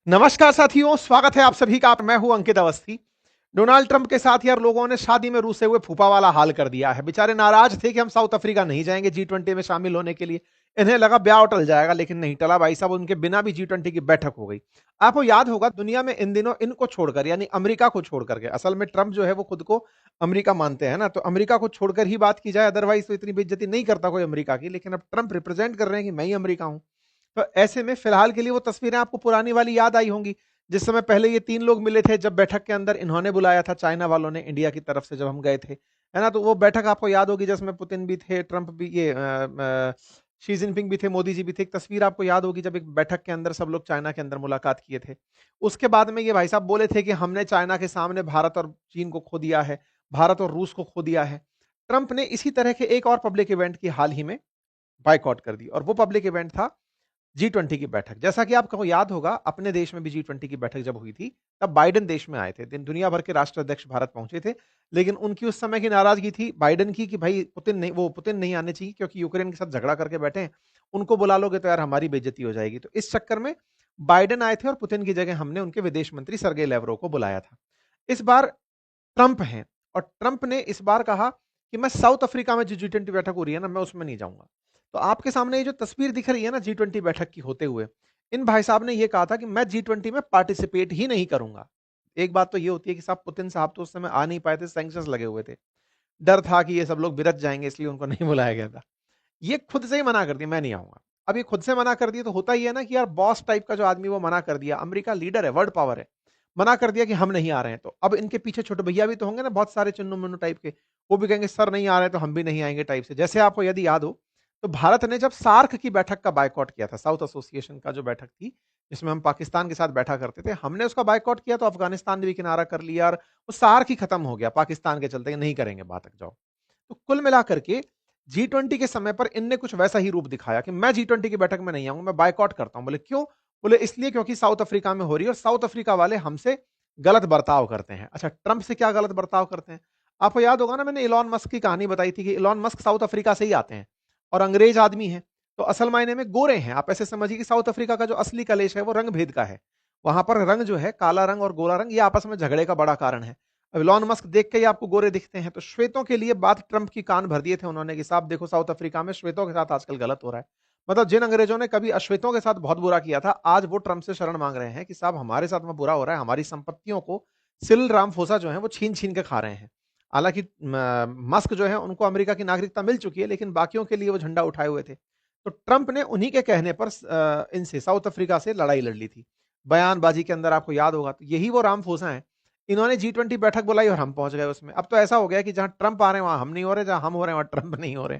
नमस्कार साथियों, स्वागत है आप सभी का। मैं हूं अंकित अवस्थी। डोनाल्ड ट्रंप के साथ यार लोगों ने शादी में रूसे हुए फूफा वाला हाल कर दिया है। बेचारे नाराज थे कि हम साउथ अफ्रीका नहीं जाएंगे G20 में शामिल होने के लिए। इन्हें लगा ब्याह टल जाएगा, लेकिन नहीं टला भाई साहब। उनके बिना भी G20 की बैठक हो गई। आपको याद होगा, दुनिया में इन दिनों इनको छोड़कर यानी अमेरिका को छोड़कर के, असल में ट्रंप जो है वो खुद को अमेरिका मानते हैं ना, तो अमेरिका को छोड़कर ही बात की जाए, अदरवाइज तो इतनी बेइज्जती नहीं करता कोई अमेरिका की। लेकिन अब ट्रंप रिप्रेजेंट कर रहे हैं कि मैं ही अमेरिका हूं। तो ऐसे में फिलहाल के लिए वो तस्वीरें आपको पुरानी वाली याद आई होंगी, जिस समय पहले ये तीन लोग मिले थे, जब बैठक के अंदर इन्होंने बुलाया था चाइना वालों ने इंडिया की तरफ से, जब हम गए थे, है ना। तो वो बैठक आपको याद होगी, जिसमें पुतिन भी थे, ट्रंप भी, ये शी जिनपिंग भी थे, मोदी जी भी थे। एक तस्वीर आपको याद होगी, जब एक बैठक के अंदर सब लोग चाइना के अंदर मुलाकात किए थे। उसके बाद में ये भाई साहब बोले थे कि हमने चाइना के सामने भारत और चीन को खो दिया है, भारत और रूस को खो दिया है। ट्रंप ने इसी तरह के एक और पब्लिक इवेंट की हाल ही में बाइकआउट कर दी, और वो पब्लिक इवेंट था G20 की बैठक। जैसा कि आपको याद होगा, अपने देश में भी G20 की बैठक जब हुई थी, तब बाइडेन देश में आए थे। दुनिया भर के राष्ट्राध्यक्ष भारत पहुंचे थे। लेकिन उनकी उस समय की नाराजगी थी बाइडेन की, कि भाई पुतिन नहीं आने चाहिए, क्योंकि यूक्रेन के साथ झगड़ा करके बैठे हैं। उनको बुला लोगे तो यार हमारी बेइज्जती हो जाएगी। तो इस चक्कर में बाइडेन आए थे, और पुतिन की जगह हमने उनके विदेश मंत्री सर्गेई लेवरोव को बुलाया था। इस बार ट्रंप हैं, और ट्रंप ने इस बार कहा कि मैं साउथ अफ्रीका में जो G20 बैठक हो रही है ना, मैं उसमें नहीं जाऊंगा। तो आपके सामने ये जो तस्वीर दिख रही है ना G20 बैठक की होते हुए, इन भाई साहब ने ये कहा था कि मैं G20 में पार्टिसिपेट ही नहीं करूंगा। एक बात तो ये होती है कि साहब पुतिन साहब तो उस समय आ नहीं पाए थे, सैंक्शंस लगे हुए थे। डर था कि ये सब लोग बिरत जाएंगे, इसलिए उनको नहीं बुलाया गया था। ये खुद से ही मना कर दिया, मैं नहीं आऊंगा। अब ये खुद से मना कर दिया तो होता ही है ना कि यार बॉस टाइप का जो आदमी, वो मना कर दिया। अमेरिका लीडर है, वर्ल्ड पावर है, मना कर दिया कि हम नहीं आ रहे हैं। तो अब इनके पीछे छोटे भैया भी तो होंगे ना, बहुत सारे चुन्नू मुन्नू टाइप के। वो भी कहेंगे सर नहीं आ रहे तो हम भी नहीं आएंगे टाइप से। जैसे आपको यदि याद हो, तो भारत ने जब सार्क की बैठक का बायकॉट किया था, साउथ एसोसिएशन का जो बैठक थी, जिसमें हम पाकिस्तान के साथ बैठा करते थे, हमने उसका बायकॉट किया, तो अफगानिस्तान ने भी किनारा कर लिया, और वो सार्क ही खत्म हो गया पाकिस्तान के चलते, नहीं करेंगे बात, तक जाओ। तो कुल मिलाकर के G20 के समय पर इनने कुछ वैसा ही रूप दिखाया कि मैं G20 की बैठक में नहीं आऊंगा, मैं बायकॉट करता हूं। बोले क्यों? बोले इसलिए क्योंकि साउथ अफ्रीका में हो रही है, और साउथ अफ्रीका वाले हमसे गलत बर्ताव करते हैं। अच्छा, ट्रंप से क्या गलत बर्ताव करते हैं? आपको याद होगा ना, मैंने इलॉन मस्क की कहानी बताई थी कि इलॉन मस्क साउथ अफ्रीका से ही आते हैं, और अंग्रेज आदमी हैं, तो असल मायने में गोरे हैं। आप ऐसे समझिए कि साउथ अफ्रीका का जो असली कलेश है वो रंग भेद का है। वहां पर रंग जो है, काला रंग और गोरा रंग, ये आपस में झगड़े का बड़ा कारण है। अब इलॉन मस्क देख के ही आपको गोरे दिखते हैं, तो श्वेतों के लिए बात ट्रंप की कान भर दिए थे उन्होंने कि साहब देखो, साउथ अफ्रीका में श्वेतों के साथ आजकल गलत हो रहा है। मतलब जिन अंग्रेजों ने कभी अश्वेतों के साथ बहुत बुरा किया था, आज वो ट्रंप से शरण मांग रहे हैं कि साहब हमारे साथ में बुरा हो रहा है, हमारी संपत्तियों को सिल रामफोसा जो है वो छीन छीन के खा रहे हैं। हालांकि मस्क जो है उनको अमेरिका की नागरिकता मिल चुकी है, लेकिन बाकियों के लिए वो झंडा उठाए हुए थे। तो ट्रंप ने उन्हीं के कहने पर इनसे, साउथ अफ्रीका से लड़ाई लड़ ली थी। बयानबाजी के अंदर आपको याद होगा, तो यही वो रामफोसा है। इन्होंने G20 बैठक बुलाई और हम पहुंच गए उसमें। अब तो ऐसा हो गया कि जहां ट्रंप आ रहे हैं वहां हम नहीं हो रहे, जहां हम हो रहे हैं वहां ट्रंप नहीं हो रहे।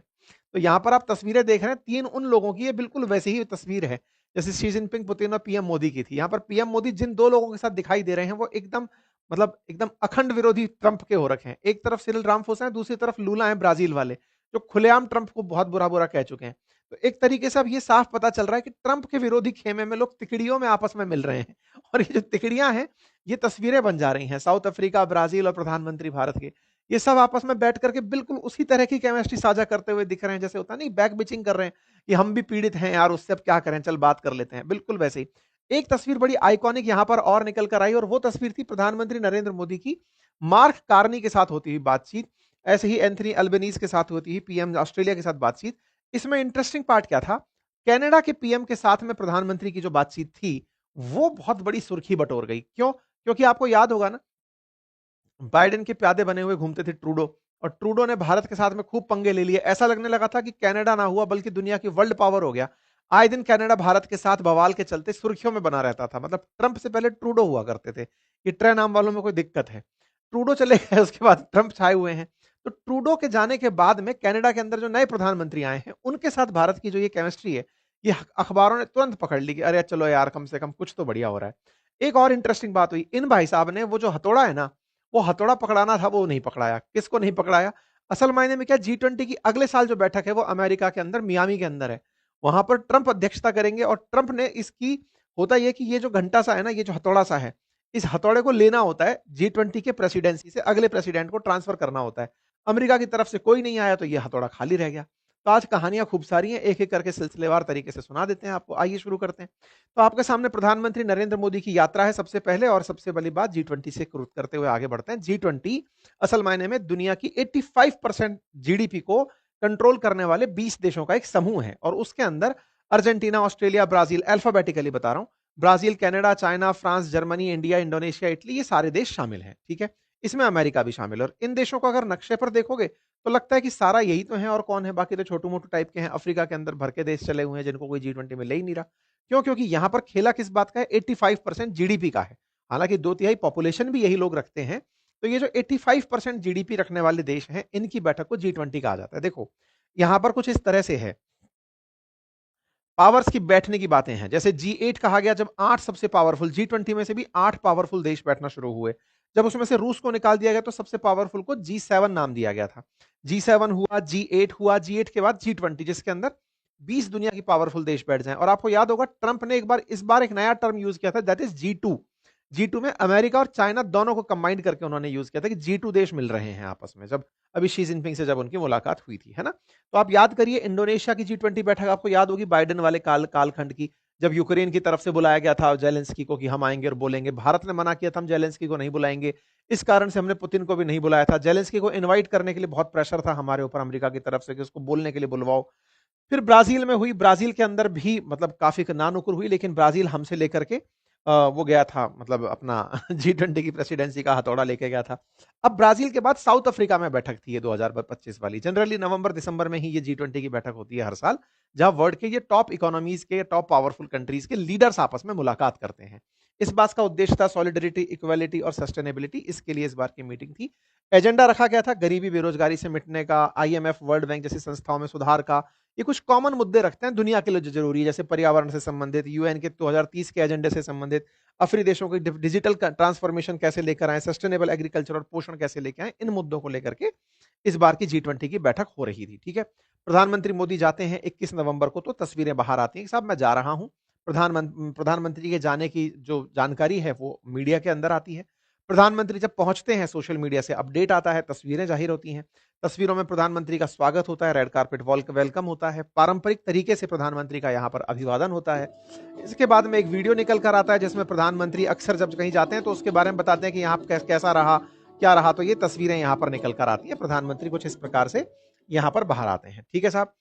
तो यहां पर आप तस्वीरें देख रहे हैं, तीन उन लोगों की, ये बिल्कुल वैसे ही तस्वीर है जैसे शी जिनपिंग, पुतिन और पीएम मोदी की थी। यहां पर पीएम मोदी जिन दो लोगों के साथ दिखाई दे रहे हैं, वो एकदम, मतलब एकदम अखंड विरोधी ट्रंप के हो रखे हैं। एक तरफ सिरिल रामफोसा है, दूसरी तरफ लूला है ब्राजील वाले, जो खुलेआम ट्रंप को बहुत बुरा बुरा कह चुके हैं। तो एक तरीके से अब ये साफ पता चल रहा है कि ट्रंप के विरोधी खेमे में लोग तिकड़ियों में आपस में मिल रहे हैं। और ये जो तिकड़ियां हैं, ये तस्वीरें बन जा रही हैं, साउथ अफ्रीका, ब्राजील और प्रधानमंत्री भारत के, ये सब आपस में बैठ करके बिल्कुल उसी तरह की केमिस्ट्री साझा करते हुए दिख रहे हैं, जैसे होता नहीं, बैक बिचिंग कर रहे हैं कि हम भी पीड़ित हैं यार, उससे अब क्या करें, चल बात कर लेते हैं, बिल्कुल वैसे ही। एक तस्वीर बड़ी आइकॉनिक यहां पर और निकल कर आई, और वो तस्वीर थी प्रधानमंत्री नरेंद्र मोदी की मार्क कार्नी के साथ होती हुई बातचीत। ऐसे ही एंथनी अल्बनीज के साथ होती हुई पीएम ऑस्ट्रेलिया के साथ बातचीत। इसमें इंटरेस्टिंग पार्ट क्या था, कनाडा के पीएम के साथ में प्रधानमंत्री की जो बातचीत थी, वो बहुत बड़ी सुर्खी बटोर गई। क्यों? क्योंकि आपको याद होगा ना, बाइडेन के प्यादे बने हुए घूमते थे ट्रूडो, और ट्रूडो ने भारत के साथ में खूब पंगे ले लिए। ऐसा लगने लगा था कि कनाडा ना हुआ बल्कि दुनिया की वर्ल्ड पावर हो गया। आए दिन कनाडा भारत के साथ बवाल के चलते सुर्खियों में बना रहता था। मतलब ट्रंप से पहले ट्रूडो हुआ करते थे कि ट्रे नाम वालों में कोई दिक्कत है, ट्रूडो चले गए, उसके बाद ट्रंप छाए हुए हैं। तो ट्रूडो के जाने के बाद में कनाडा के अंदर जो नए प्रधानमंत्री आए हैं, उनके साथ भारत की जो ये केमिस्ट्री है, ये अखबारों ने तुरंत पकड़ ली कि अरे चलो यार, कम से कम कुछ तो बढ़िया हो रहा है। एक और इंटरेस्टिंग बात हुई, इन भाई साहब ने वो जो हथौड़ा है ना, वो हथौड़ा पकड़ाना था, वो नहीं पकड़ाया। किसको नहीं पकड़ाया? असल मायने में क्या, G20 की अगले साल जो बैठक है वो अमेरिका के अंदर मियामी के अंदर है। वहां पर ट्रंप अध्यक्षता करेंगे, और ट्रंप ने इसकी, होता यह कि ये जो घंटा सा है ना, ये जो हथौड़ा सा है, इस हथौड़े को लेना होता है G20 के प्रेसिडेंसी से अगले प्रेसिडेंट को ट्रांसफर करना होता है। अमेरिका की तरफ से कोई नहीं आया, तो ये हथौड़ा खाली रह गया। तो आज कहानियां खूब सारी हैं, एक-एक करके सिलसिलेवार तरीके से सुना देते हैं आपको। आइए शुरू करते हैं। तो आपके सामने प्रधानमंत्री नरेंद्र मोदी की यात्रा है सबसे पहले, और सबसे बड़ी बात जी20 से रुख करते हुए आगे बढ़ते हैं। जी20 असल मायने में दुनिया की 85% जीडीपी को कंट्रोल करने वाले 20 देशों का एक समूह है, और उसके अंदर अर्जेंटीना, ऑस्ट्रेलिया, ब्राजील, अल्फाबेटिकली बता रहा हूं, Brazil, Canada, China, France, Germany, India, Indonesia, Italy, ये सारे देश शामिल हैं। ठीक है, इसमें अमेरिका भी शामिल है। और इन देशों को अगर नक्शे पर देखोगे तो लगता है कि सारा यही तो है, और कौन है बाकी? तो छोटू मोटू टाइप के हैं। अफ्रीका के अंदर भर के देश चले हुए हैं जिनको कोई जी20 में ले ही नहीं रहा। क्यों? क्योंकि यहां पर खेला किस बात का है? 85% जीडीपी का है। हालांकि 2/3 पॉपुलेशन भी यही लोग रखते हैं। तो ये जो 85% जीडीपी रखने वाले देश हैं, इनकी बैठक को जी20 कहा जाता है। देखो, यहां पर कुछ इस तरह से है, पावर्स की बैठने की बातें हैं। जैसे जी8 कहा गया जब 8 सबसे पावरफुल, जी20 में से भी 8 पावरफुल देश बैठना शुरू हुए। जब उसमें से रूस को निकाल दिया गया तो सबसे पावरफुल को जी7 नाम दिया गया था। जी7 हुआ, जी8 हुआ, जी8 के बाद जी20, जिसके अंदर 20 दुनिया की पावरफुल देश बैठ जाएं। और आपको याद होगा ट्रंप ने इस बार एक नया टर्म यूज किया था, दैट इज जी2। जी2 में अमेरिका और चाइना दोनों को कंबाइन करके उन्होंने यूज किया था कि जी2 देश मिल रहे हैं आपस में, जब अभी शी जिनपिंग से जब उनकी मुलाकात हुई थी, है ना? तो आप याद करिए इंडोनेशिया की जी20 बैठक आपको याद होगी, बाइडेन वाले कालखंड की, जब यूक्रेन की तरफ से बुलाया गया था जेलेंस्की को कि हम आएंगे और बोलेंगे। भारत ने मना किया था हम जेलेंस्की को नहीं बुलाएंगे, इस कारण से हमने पुतिन को भी नहीं बुलाया था। जेलेंस्की को इनवाइट करने के लिए बहुत प्रेशर था हमारे ऊपर अमेरिका की तरफ से कि उसको बोलने के लिए बुलवाओ। फिर ब्राजील में हुई, ब्राजील के अंदर भी मतलब काफी नानुकुर हुई, लेकिन ब्राजील हमसे लेकर के वो गया था, मतलब अपना जी20 की प्रेसिडेंसी का हथौड़ा लेके गया था। अब ब्राजील के बाद साउथ अफ्रीका में बैठक थी ये 2025 वाली। जनरली नवंबर दिसंबर में ही ये जी20 की बैठक होती है हर साल, जहां वर्ल्ड के ये टॉप इकोनॉमीज के, टॉप पावरफुल कंट्रीज के लीडर्स आपस में मुलाकात करते हैं। इस बात का उद्देश्य था सॉलिडरिटी, इक्वालिटी और सस्टेनेबिलिटी। इसके लिए इस बार की मीटिंग थी। एजेंडा रखा गया था गरीबी, बेरोजगारी से मिटने का, आईएमएफ, वर्ल्ड बैंक जैसी संस्थाओं में सुधार का। ये कुछ कॉमन मुद्दे रखते हैं दुनिया के लिए जो जरूरी है, जैसे पर्यावरण से संबंधित, यूएन के 2030 के एजेंडे से संबंधित, अफ्रीकी देशों की डिजिटल ट्रांसफॉर्मेशन कैसे लेकर आए, सस्टेनेबल एग्रीकल्चर और पोषण कैसे लेकर आए, इन मुद्दों को लेकर के इस बार की जी20 की बैठक हो रही थी। ठीक है, प्रधानमंत्री मोदी जाते हैं 21 नवंबर को, तो तस्वीरें बाहर आती हैं कि साहब मैं जा रहा हूं। प्रधानमंत्री के जाने की जो जानकारी है वो मीडिया के अंदर आती है। प्रधानमंत्री जब पहुंचते हैं सोशल मीडिया से अपडेट आता है, तस्वीरें जाहिर होती हैं। तस्वीरों में प्रधानमंत्री का स्वागत होता है, रेड कार्पेट वेलकम होता है, पारंपरिक तरीके से प्रधानमंत्री का यहाँ पर अभिवादन होता है। इसके बाद में एक वीडियो निकल कर आता है जिसमें प्रधानमंत्री अक्सर जब कहीं जाते हैं तो उसके बारे में बताते हैं कि यहाँ कैसा रहा, क्या रहा। तो ये तस्वीरें यहाँ पर निकल कर आती है, प्रधानमंत्री कुछ इस प्रकार से यहाँ पर बाहर आते हैं। ठीक है साहब।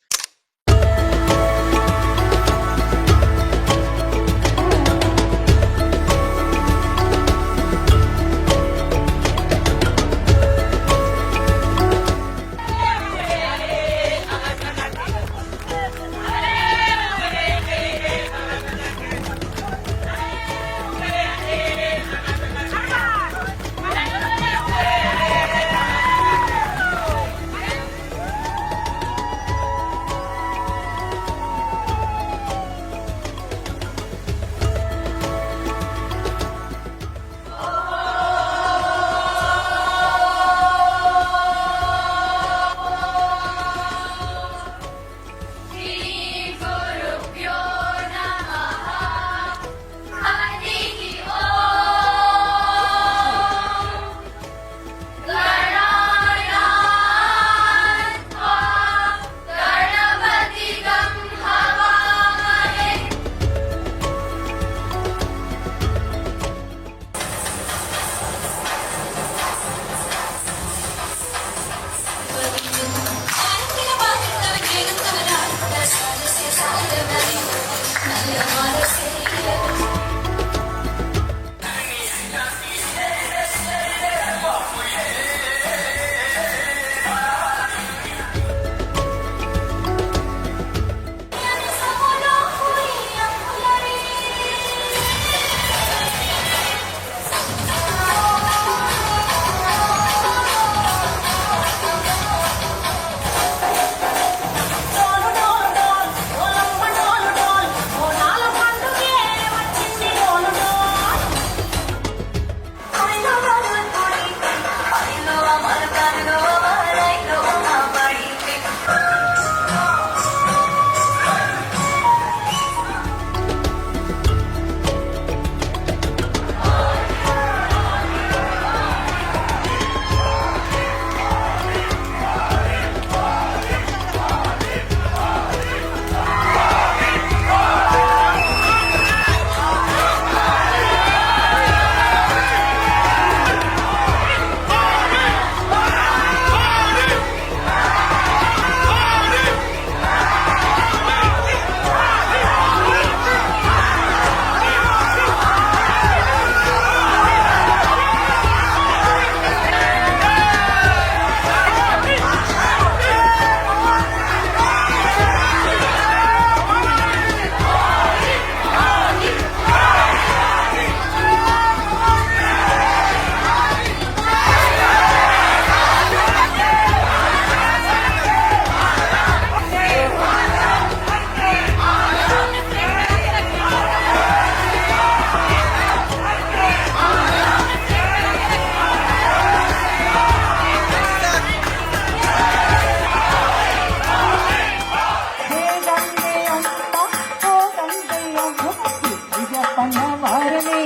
भरने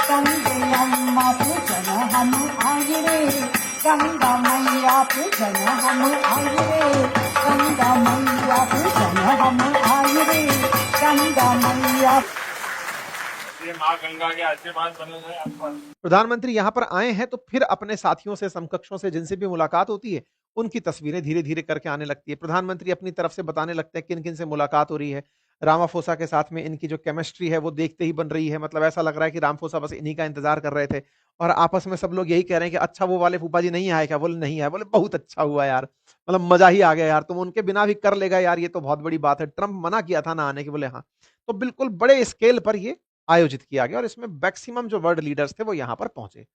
गंगयम्मा पूजन हम आए रे, गंगा मैया पूजन हम आए रे, गंगा मैया पूजन हम आए रे, गंगा मैया। माँ गंगा के आशीर्वाद बने रहे आप पर। प्रधानमंत्री यहां पर आए हैं तो फिर अपने साथियों से, समकक्षों से, जिनसे भी मुलाकात होती है, उनकी तस्वीरें धीरे धीरे करके आने लगती है। प्रधानमंत्री अपनी तरफ से बताने लगते हैं किन किन से मुलाकात हो रही है। रामाफोसा के साथ में इनकी जो केमिस्ट्री है वो देखते ही बन रही है। मतलब ऐसा लग रहा है कि रामफोसा बस इन्हीं का इंतजार कर रहे थे और आपस में सब लोग यही कह रहे हैं कि अच्छा वो वाले फूफा जी नहीं आए क्या? बोले नहीं आए। बोले बहुत अच्छा हुआ यार, मतलब मजा ही आ गया यार, तुम उनके बिना भी कर लेगा यार, ये तो बहुत बड़ी बात है। ट्रंप मना किया था ना आने के, बोले हाँ। तो बिल्कुल बड़े स्केल पर ये आयोजित किया गया और इसमें मैक्सिमम जो वर्ल्ड लीडर्स थे वो यहां पर पहुंचे।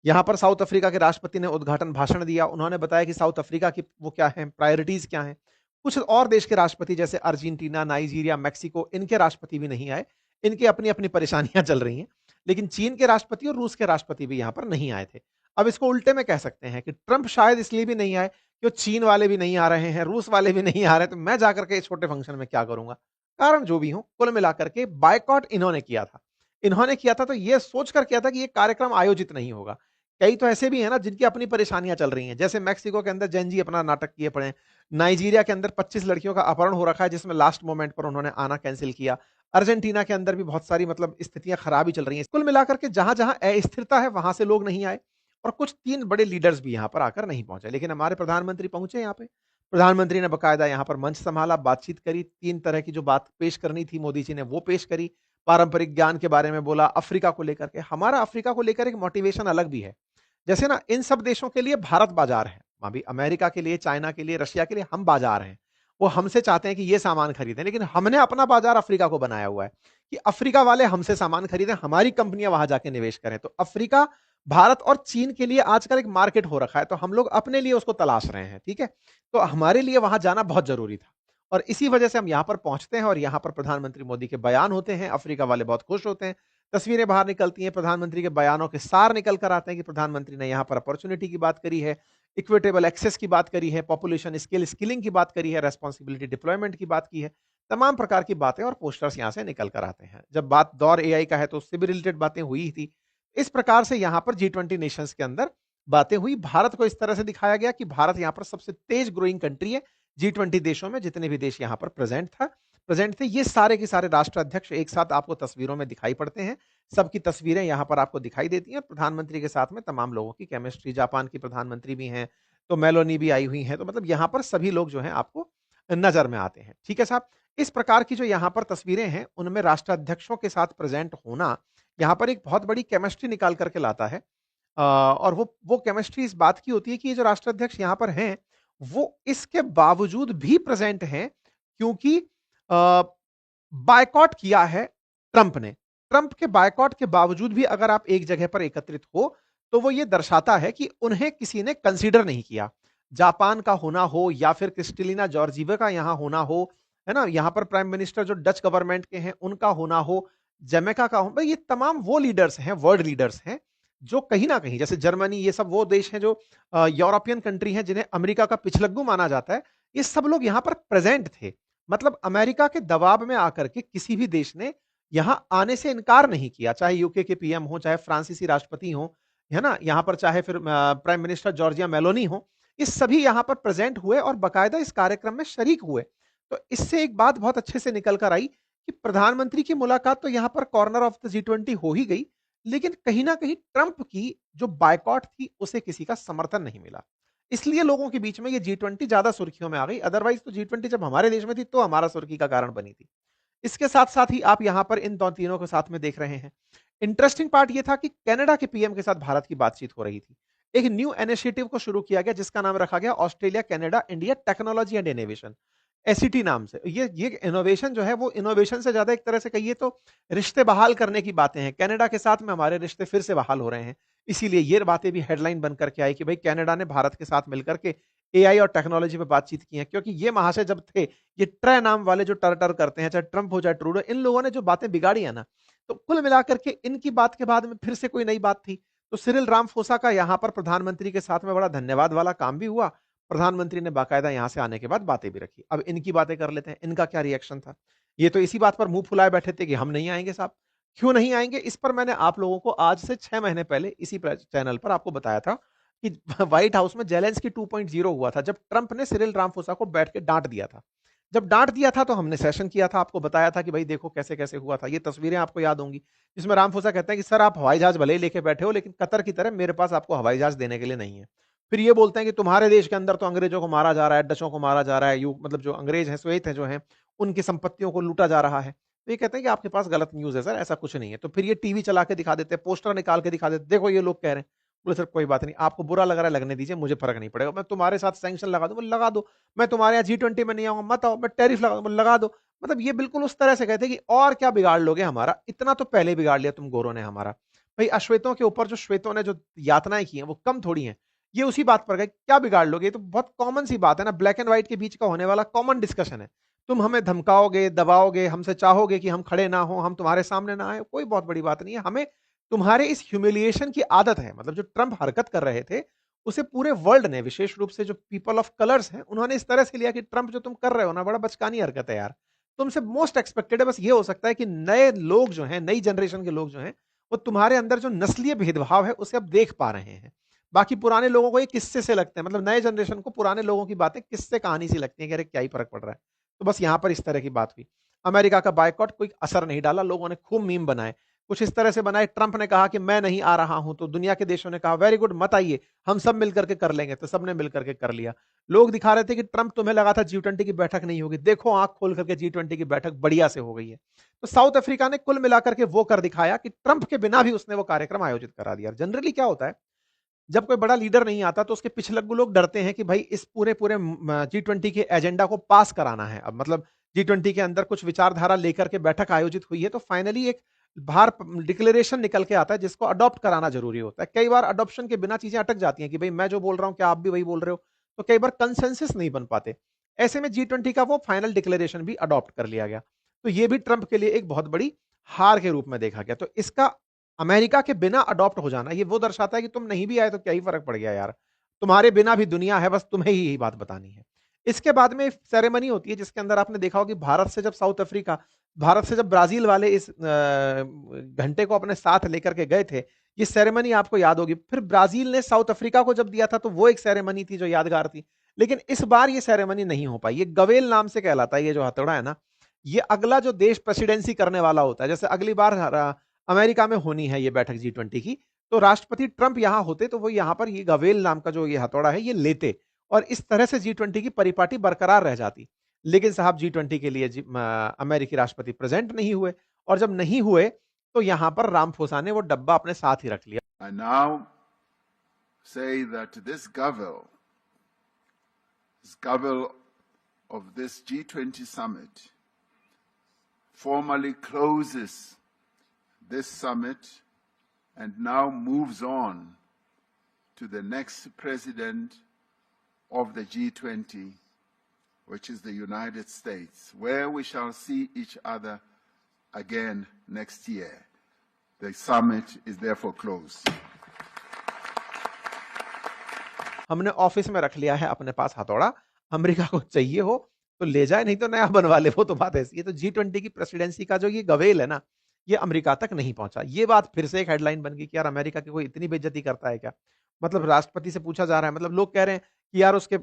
यहां पर साउथ अफ्रीका के राष्ट्रपति ने उद्घाटन भाषण दिया। उन्होंने बताया कि साउथ अफ्रीका की वो क्या है, प्रायोरिटीज क्या है। कुछ और देश के राष्ट्रपति जैसे अर्जेंटीना, नाइजीरिया, मैक्सिको, इनके राष्ट्रपति भी नहीं आए। इनकी अपनी अपनी परेशानियां चल रही हैं। लेकिन चीन के राष्ट्रपति और रूस के राष्ट्रपति भी यहां पर नहीं आए थे। अब इसको उल्टे में कह सकते हैं कि ट्रंप शायद इसलिए भी नहीं आए कि चीन वाले भी नहीं आ रहे हैं, रूस वाले भी नहीं आ रहे, तो मैं जाकर के इस छोटे फंक्शन में क्या करूंगा। कारण जो भी हो, कुल मिलाकर के बायकॉट इन्होंने किया था। इन्होंने किया था तो ये सोचकर किया था कि ये कार्यक्रम आयोजित नहीं होगा। कई तो ऐसे भी हैं ना जिनकी अपनी परेशानियां चल रही हैं, जैसे मैक्सिको के अंदर जैन जी अपना नाटक किए पड़े हैं। नाइजीरिया के अंदर 25 लड़कियों का अपहरण हो रखा है, जिसमें लास्ट मोमेंट पर उन्होंने आना कैंसिल किया। अर्जेंटीना के अंदर भी बहुत सारी मतलब स्थितियां खराब ही चल रही हैं। कुल मिलाकर के जहां जहां अस्थिरता है वहां से लोग नहीं आए और कुछ 3 बड़े लीडर्स भी यहां पर आकर नहीं पहुंचे, लेकिन हमारे प्रधानमंत्री पहुंचे यहाँ पे। प्रधानमंत्री ने बकायदा यहाँ पर मंच संभाला, बातचीत करी, 3 तरह की जो बात पेश करनी थी मोदी जी ने वो पेश करी। पारंपरिक ज्ञान के बारे में बोला, अफ्रीका को लेकर के। हमारा अफ्रीका को लेकर एक मोटिवेशन अलग भी है। जैसे ना इन सब देशों के लिए भारत बाजार है, अभी अमेरिका के लिए, चाइना के लिए, रशिया के लिए हम बाजार हैं। वो हमसे चाहते हैं कि ये सामान खरीदें, लेकिन हमने अपना बाजार अफ्रीका को बनाया हुआ है कि अफ्रीका वाले हमसे सामान खरीदें, हमारी कंपनियां वहां जाके निवेश करें। तो अफ्रीका भारत और चीन के लिए आजकल एक मार्केट हो रखा है, तो हम लोग अपने लिए उसको तलाश रहे हैं। ठीक है, तो हमारे लिए वहां जाना बहुत जरूरी था और इसी वजह से हम यहां पर पहुंचते हैं और यहां पर प्रधानमंत्री मोदी के बयान होते हैं। अफ्रीका वाले बहुत खुश होते हैं, तस्वीरें बाहर निकलती हैं, प्रधानमंत्री के बयानों के सार निकल कर आते हैं कि प्रधानमंत्री ने यहां पर अपॉर्चुनिटी की बात करी है, इक्विटेबल एक्सेस की बात करी है, पॉपुलेशन स्किलिंग की बात करी है, रेस्पॉन्सिबिलिटी डिप्लॉयमेंट की बात की है। तमाम प्रकार की बातें और पोस्टर्स यहां से निकल कर आते हैं। जब बात दौर एआई का है तो उससे भी रिलेटेड बातें हुई ही थी। इस प्रकार से यहां पर G20 नेशंस के अंदर बातें हुई। भारत को इस तरह से दिखाया गया कि भारत यहां पर सबसे तेज ग्रोइंग कंट्री है G20 देशों में। जितने भी देश यहां पर प्रेजेंट थे, ये सारे के सारे राष्ट्र अध्यक्ष एक साथ आपको तस्वीरों में दिखाई पड़ते हैं। सबकी तस्वीरें यहां पर आपको दिखाई देती हैं। प्रधानमंत्री के साथ में तमाम लोगों की केमिस्ट्री, जापान की प्रधानमंत्री भी हैं, तो मेलोनी भी आई हुई हैं, तो मतलब यहां पर सभी लोग जो हैं आपको नजर में आते हैं। ठीक है साहब, इस प्रकार की जो यहां पर तस्वीरें हैं उनमें राष्ट्राध्यक्षों के साथ प्रेजेंट होना यहां पर एक बहुत बड़ी केमिस्ट्री निकाल करके लाता है। और वो केमिस्ट्री इस बात की होती है कि ये जो राष्ट्राध्यक्ष यहां पर हैं वो इसके बावजूद भी प्रेजेंट हैं क्योंकि बायकॉट किया है ट्रंप ने। ट्रंप के बायकॉट के बावजूद भी अगर आप एक जगह पर एकत्रित हो तो वो ये दर्शाता है कि उन्हें किसी ने कंसीडर नहीं किया। जापान का होना हो या फिर क्रिस्टलिना जॉर्जिवा का यहां होना हो, है ना, यहां पर प्राइम मिनिस्टर जो डच गवर्नमेंट के हैं उनका होना हो, जमैका का हो, भाई ये तमाम वो लीडर्स हैं, वर्ल्ड लीडर्स हैं जो कहीं ना कहीं, जैसे जर्मनी, ये सब वो देश हैं जो यूरोपियन कंट्री हैं जिन्हें अमेरिका का पिछलग्गू माना जाता है। ये सब लोग यहां पर प्रेजेंट थे। मतलब अमेरिका के दबाव में आकर के किसी भी देश ने यहां आने से इनकार नहीं किया, चाहे यूके के पीएम हो, चाहे फ्रांसीसी राष्ट्रपति हो, है ना, यहां पर चाहे फिर प्राइम मिनिस्टर जॉर्जिया मेलोनी हो, ये सभी यहां पर प्रेजेंट हुए और बाकायदा इस कार्यक्रम में शरीक हुए। तो इससे एक बात बहुत अच्छे से निकल कर आई कि प्रधानमंत्री की मुलाकात तो यहां पर कॉर्नर ऑफ द G20 हो ही गई, लेकिन कहीं ना कहीं ट्रंप की जो बायकॉट थी उसे किसी का समर्थन नहीं मिला। इसलिए लोगों के बीच में ये G20 ज्यादा सुर्खियों में आ गई। अदरवाइज तो G20 जब हमारे देश में थी तो हमारा सुर्खी का कारण बनी थी। इसके साथ साथ ही आप यहां पर इन दो तीनों के साथ में देख रहे हैं। इंटरेस्टिंग पार्ट ये था कि कनाडा के पीएम के साथ भारत की बातचीत हो रही थी। एक न्यू इनिशिएटिव को शुरू किया गया जिसका नाम रखा गया Australia Canada India technology and innovation, ACT नाम से। ये इनोवेशन जो है वो इनोवेशन से ज्यादा एक तरह से कहिए तो रिश्ते बहाल करने की बातें हैं। कनाडा के साथ में हमारे रिश्ते फिर से बहाल हो रहे हैं, इसीलिए ये बातें भी हेडलाइन बनकर के आई कि भाई कनाडा ने भारत के साथ मिलकर के एआई और टेक्नोलॉजी पे बातचीत की है। क्योंकि ये महाशय जब थे, ये ट्रे नाम वाले जो टर टर करते हैं, चाहे ट्रंप हो चाहे ट्रूडो, इन लोगों ने जो बातें बिगाड़ी है ना, तो कुल मिलाकर के इनकी बात के बाद में फिर से कोई नई बात थी। तो सिरिल रामफोसा का यहां पर प्रधानमंत्री के साथ में बड़ा धन्यवाद वाला काम भी हुआ। प्रधानमंत्री ने बाकायदा यहां से आने के बाद बातें भी रखी। अब इनकी बातें कर लेते हैं, इनका क्या रिएक्शन था। ये तो इसी बात पर मुंह फुलाए बैठे थे कि हम नहीं आएंगे साहब, क्यों नहीं आएंगे, इस पर मैंने आप लोगों को आज से 6 महीने पहले इसी चैनल पर आपको बताया था कि व्हाइट हाउस में जेलेंस्की 2.0 हुआ था, जब ट्रंप ने सिरिल रामाफोसा को बैठ के डांट दिया था। जब डांट दिया था तो हमने सेशन किया था, आपको बताया था कि भाई देखो कैसे कैसे हुआ था। ये तस्वीरें आपको याद होंगी जिसमें रामाफोसा कहते हैं कि सर आप हवाई जहाज भले ही लेके बैठे हो, लेकिन कतर की तरह मेरे पास आपको हवाई जहाज देने के लिए नहीं है। फिर ये बोलते हैं कि तुम्हारे देश के अंदर तो अंग्रेजों को मारा जा रहा है, डचों को मारा जा रहा है, यू मतलब जो अंग्रेज हैं, श्वेत हैं जो हैं, उनकी संपत्तियों को लूटा जा रहा है। तो ये कहते हैं कि आपके पास गलत न्यूज़ है सर, ऐसा कुछ नहीं है। तो फिर ये टीवी चला के दिखा देते हैं, पोस्टर निकाल के दिखा देते हैं, देखो ये लोग कह रहे हैं। बोले सर कोई बात नहीं, आपको बुरा लग रहा है लगने दीजिए, मुझे फ़र्क नहीं पड़ेगा। मैं तुम्हारे साथ सैंक्शन लगा दूँ, बोले लगा दो। मैं तुम्हारे यहाँ जी20 में नहीं आऊँगा, मत आओ। मैं टैरिफ लगा दूँ, बोले लगा दो। मतलब ये बिल्कुल उस तरह से कहते हैं कि और क्या बिगाड़ लोगे हमारा? इतना तो पहले ही बिगाड़ लिया तुम गोरों ने हमारा। भई अश्वेतों के ऊपर जो श्वेतों ने जो यातनाएँ की हैं, वो कम थोड़ी हैं। ये उसी बात पर गए, क्या बिगाड़ लोगे? ये तो बहुत कॉमन सी बात है ना, ब्लैक एंड व्हाइट के बीच का होने वाला कॉमन डिस्कशन है। तुम हमें धमकाओगे, दबाओगे, हमसे चाहोगे कि हम खड़े ना हों, हम तुम्हारे सामने ना आएँ, कोई बहुत बड़ी बात नहीं है। हमें तुम्हारे इस ह्यूमिलिएशन की आदत है। मतलब जो ट्रंप हरकत कर रहे थे, उसे पूरे वर्ल्ड ने, विशेष रूप से जो पीपल ऑफ कलर्स हैं, उन्होंने इस तरह से लिया कि ट्रंप जो तुम कर रहे हो ना, बड़ा बचकानी हरकत है यार। तुमसे मोस्ट एक्सपेक्टेड है, बस ये हो सकता है कि नए लोग जो हैं, नई जनरेशन के लोग जो हैं, वो तुम्हारे अंदर जो नस्लीय भेदभाव है, उसे अब देख पा रहे हैं। बाकी पुराने लोगों को ये किस्से से लगते हैं, मतलब नए जनरेशन को पुराने लोगों की बातें किस्से कहानी सी लगती हैं कि अरे क्या ही फ़र्क पड़ रहा है। तो बस यहाँ पर इस तरह की बात हुई। अमेरिका का बायकॉट कोई असर नहीं डाला, लोगों ने खूब मीम बनाए। कुछ इस तरह से बनाए, ट्रंप ने कहा कि मैं नहीं आ रहा हूं, तो दुनिया के देशों ने कहा वेरी गुड, मत आइए, हम सब मिलकर के कर लेंगे। तो सबने मिलकर के कर लिया। लोग दिखा रहे थे कि ट्रंप तुम्हें लगा था जी20 की बैठक नहीं होगी, देखो आंख खोल करके जी20 की बैठक बढ़िया से हो गई है। तो साउथ अफ्रीका ने कुल मिलाकर के वो कर दिखाया कि ट्रंप के बिना भी उसने वो कार्यक्रम आयोजित करा दिया। जनरली क्या होता है, जब कोई बड़ा लीडर नहीं आता तो उसके पिछलग्गू लोग डरते हैं कि भाई इस पूरे पूरे जी20 के एजेंडा को पास कराना है। अब मतलब जी20 के अंदर कुछ विचारधारा लेकर के बैठक आयोजित हुई है, तो फाइनली एक बाहर डिक्लेरेशन निकल के आता है जिसको अडॉप्ट कराना जरूरी होता है। कई बार अडॉप्शन के बिना चीजें अटक जाती हैं कि भाई मैं जो बोल रहा हूं क्या आप भी वही बोल रहे हो, तो कई बार कंसेंसस नहीं बन पाते। ऐसे में जी20 का वो फाइनल डिक्लेरेशन भी अडॉप्ट कर लिया गया। तो ये भी ट्रंप के लिए एक बहुत बड़ी हार के रूप में देखा गया। तो इसका अमेरिका के बिना अडॉप्ट हो जाना, ये वो दर्शाता है कि तुम नहीं भी आए तो क्या ही फ़र्क पड़ गया यार। तुम्हारे बिना भी दुनिया है, बस तुम्हें ही यही बात बतानी है। इसके बाद में सेरेमनी होती है जिसके अंदर आपने देखा होगा कि भारत से जब ब्राज़ील वाले इस घंटे को अपने साथ लेकर के गए थे, ये सेरेमनी आपको याद होगी। फिर ब्राज़ील ने साउथ अफ्रीका को जब दिया था तो वो एक सेरेमनी थी जो यादगार थी। लेकिन इस बार ये सेरेमनी नहीं हो पाई। ये गवेल नाम से कहलाता है, ये जो हथौड़ा है ना, ये अगला जो देश प्रेसिडेंसी करने वाला होता है। जैसे अगली बार अमेरिका में होनी है ये बैठक जी20 की, तो राष्ट्रपति ट्रंप यहां होते तो वो यहां पर ये गवेल नाम का जो ये हथौड़ा है ये लेते, और इस तरह से जी20 की परिपाटी बरकरार रह जाती। लेकिन साहब जी20 के लिए अमेरिकी राष्ट्रपति प्रेजेंट नहीं हुए, और जब नहीं हुए तो यहां पर रामफोसा ने वो डब्बा अपने साथ ही रख लिया। I now say that this gavel of this G20 summit formally closes this summit and now moves on to the next president of the G20, which is the United States, where we shall see each other again next year. The summit is therefore closed. हमने office में रख लिया है अपने पास हथौड़ा, America को चाहिए हो तो ले जाए, नहीं तो नया बनवा ले। वो तो बात ऐसी है। तो जी20 की प्रेसिडेंसी का जो ये गवेल है ना, ये अमेरिका तक नहीं पहुंचा। ये बात फिर से एक हेडलाइन बन गई कि यार अमेरिका की कोई इतनी बेइज्जती करता है क्या। मतलब राष्ट्रपति से पूछा जा रहा है, मतलब लोग कह रहे हैं कि यार उसके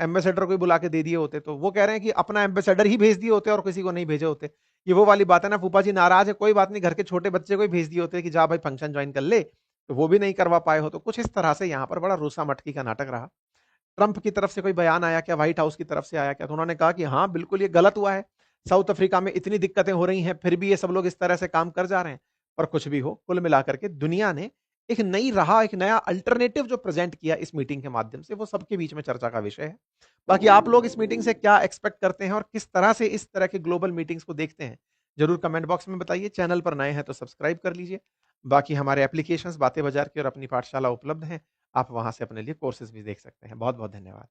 एम्बेसडर को ही बुला के दे दिए होते, तो वो कह रहे हैं कि अपना एम्बेसडर ही भेज दिए होते और किसी को नहीं भेजे होते। ये वो वाली बात है ना, फूफा जी नाराज है, कोई बात नहीं, घर के छोटे बच्चे को ही भेज दिए होते कि जा भाई फंक्शन ज्वाइन कर ले, तो वो भी नहीं करवा पाए हो। तो कुछ इस तरह से यहाँ पर बड़ा रूसा मटकी का नाटक रहा। ट्रंप की तरफ से कोई बयान आया क्या, व्हाइट हाउस की तरफ से आया क्या? तो उन्होंने कहा कि हाँ बिल्कुल ये गलत हुआ है, साउथ अफ्रीका में इतनी दिक्कतें हो रही हैं, फिर भी ये सब लोग इस तरह से काम कर जा रहे हैं। पर कुछ भी हो, कुल मिलाकर के दुनिया ने एक नई राह, एक नया अल्टरनेटिव जो प्रेजेंट किया इस मीटिंग के माध्यम से, वो सबके बीच में चर्चा का विषय है। बाकी आप लोग इस मीटिंग से क्या एक्सपेक्ट करते हैं और किस तरह से इस तरह के ग्लोबल मीटिंग्स को देखते हैं, जरूर कमेंट बॉक्स में बताइए। चैनल पर नए हैं तो सब्सक्राइब कर लीजिए। बाकी हमारे एप्लीकेशंस बातें बाजार की और अपनी पाठशाला उपलब्ध हैं, आप वहां से अपने लिए कोर्सेज भी देख सकते हैं। बहुत बहुत धन्यवाद।